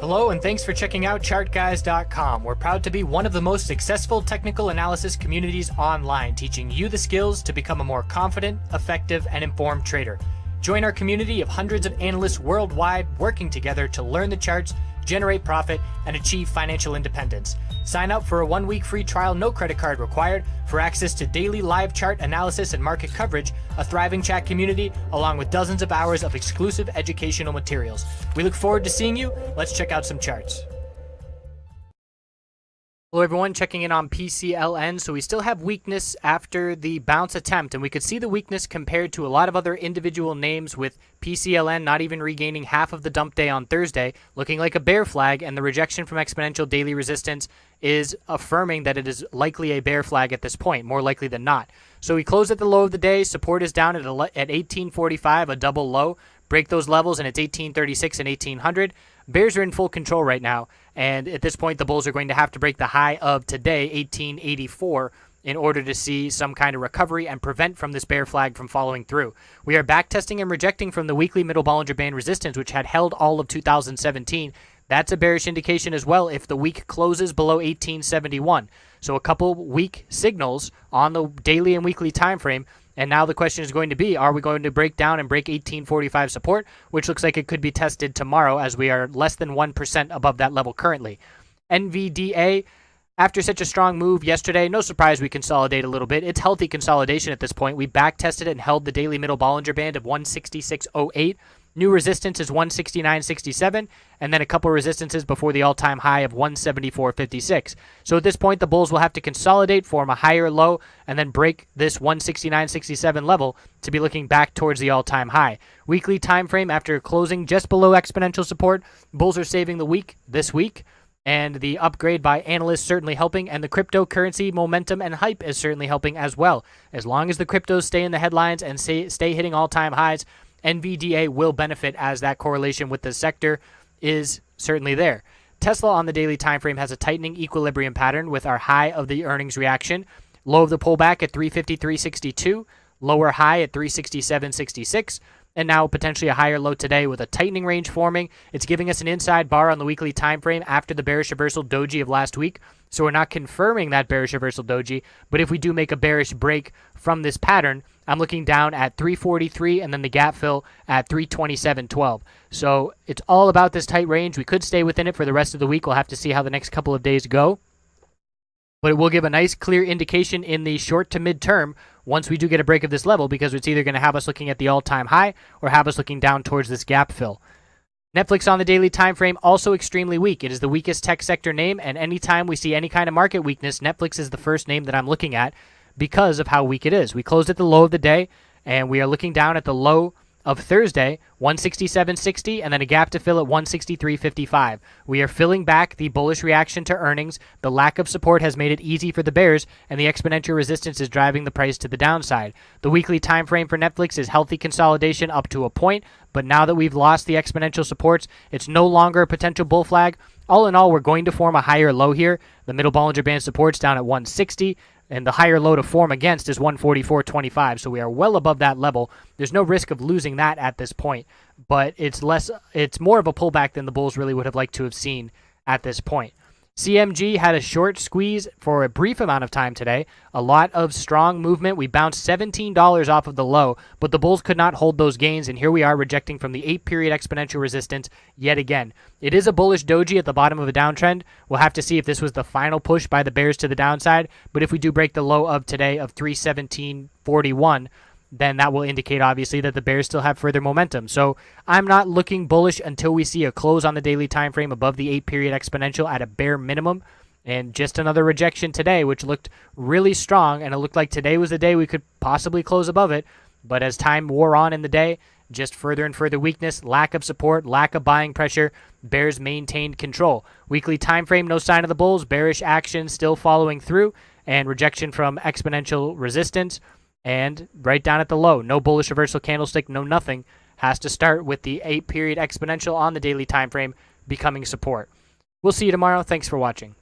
Hello and thanks for checking out TheChartGuys.com. We're proud to be one of the most successful technical analysis communities online, teaching you the skills to become a more confident, effective, and informed trader. Join our community of hundreds of analysts worldwide working together to learn the charts, generate profit, and achieve financial independence. Sign up for a 1-week free trial, no credit card required, for access to daily live chart analysis and market coverage, a thriving chat community, along with dozens of hours of exclusive educational materials. We look forward to seeing you. Let's check out some charts. Hello everyone, checking in on PCLN. So we still have weakness after the bounce attempt, and we could see the weakness compared to a lot of other individual names, with PCLN not even regaining half of the dump day on Thursday, looking like a bear flag, and the rejection from exponential daily resistance is affirming that it is likely a bear flag at this point, more likely than not. So we closed at the low of the day. Support is down at 1845, a double low. Break those levels and it's 1836 and 1800. Bears are in full control right now, and at this point the bulls are going to have to break the high of today, 1884, in order to see some kind of recovery and prevent from this bear flag from following through. We are backtesting and rejecting from the weekly middle Bollinger Band resistance, which had held all of 2017. That's a bearish indication as well if the week closes below 1871. So a couple weak signals on the daily and weekly time frame. And now the question is going to be, are we going to break down and break 1845 support, which looks like it could be tested tomorrow, as we are less than 1% above that level currently. NVDA, after such a strong move yesterday, no surprise we consolidate a little bit. It's healthy consolidation at this point. We back tested it and held the daily middle Bollinger Band of 166.08. New resistance is 169.67, and then a couple resistances before the all-time high of 174.56. So at this point, the bulls will have to consolidate, form a higher low, and then break this 169.67 level to be looking back towards the all-time high. Weekly time frame, after closing just below exponential support, bulls are saving the week this week, and the upgrade by analysts certainly helping, and the cryptocurrency momentum and hype is certainly helping as well. As long as the cryptos stay in the headlines and stay hitting all-time highs, NVDA will benefit, as that correlation with the sector is certainly there. Tesla on the daily time frame has a tightening equilibrium pattern with our high of the earnings reaction, low of the pullback at 353.62, lower high at 367.66, and now potentially a higher low today with a tightening range forming. It's giving us an inside bar on the weekly time frame after the bearish reversal doji of last week. So we're not confirming that bearish reversal doji, but if we do make a bearish break from this pattern, I'm looking down at 343 and then the gap fill at 327.12. So it's all about this tight range. We could stay within it for the rest of the week. We'll have to see how the next couple of days go. But it will give a nice clear indication in the short to mid-term once we do get a break of this level, because it's either going to have us looking at the all-time high or have us looking down towards this gap fill. Netflix on the daily time frame also extremely weak. It is the weakest tech sector name, and anytime we see any kind of market weakness, Netflix is the first name that I'm looking at because of how weak it is. We closed at the low of the day, and we are looking down at the low of Thursday, 167.60, and then a gap to fill at 163.55. We are filling back the bullish reaction to earnings. The lack of support has made it easy for the bears, and the exponential resistance is driving the price to the downside. The weekly time frame for Netflix is healthy consolidation up to a point, but now that we've lost the exponential supports, it's no longer a potential bull flag. All in all, we're going to form a higher low here. The middle Bollinger Band support's down at 160. And the higher low to form against is 144.25, so we are well above that level. There's no risk of losing that at this point, but it's more of a pullback than the bulls really would have liked to have seen at this point. CMG had a short squeeze for a brief amount of time today. A lot of strong movement. We bounced $17 off of the low, but the bulls could not hold those gains, and here we are rejecting from the 8-period exponential resistance yet again. It is a bullish doji at the bottom of a downtrend. We'll have to see if this was the final push by the bears to the downside, but if we do break the low of today of 317.41, then that will indicate, obviously, that the bears still have further momentum. So I'm not looking bullish until we see a close on the daily time frame above the 8-period exponential at a bare minimum. And just another rejection today, which looked really strong, and it looked like today was the day we could possibly close above it. But as time wore on in the day, just further and further weakness, lack of support, lack of buying pressure, bears maintained control. Weekly time frame, no sign of the bulls, bearish action still following through, and rejection from exponential resistance. And right down at the low, no bullish reversal candlestick, no nothing. Has to start with the 8-period exponential on the daily time frame becoming support. We'll see you tomorrow. Thanks for watching.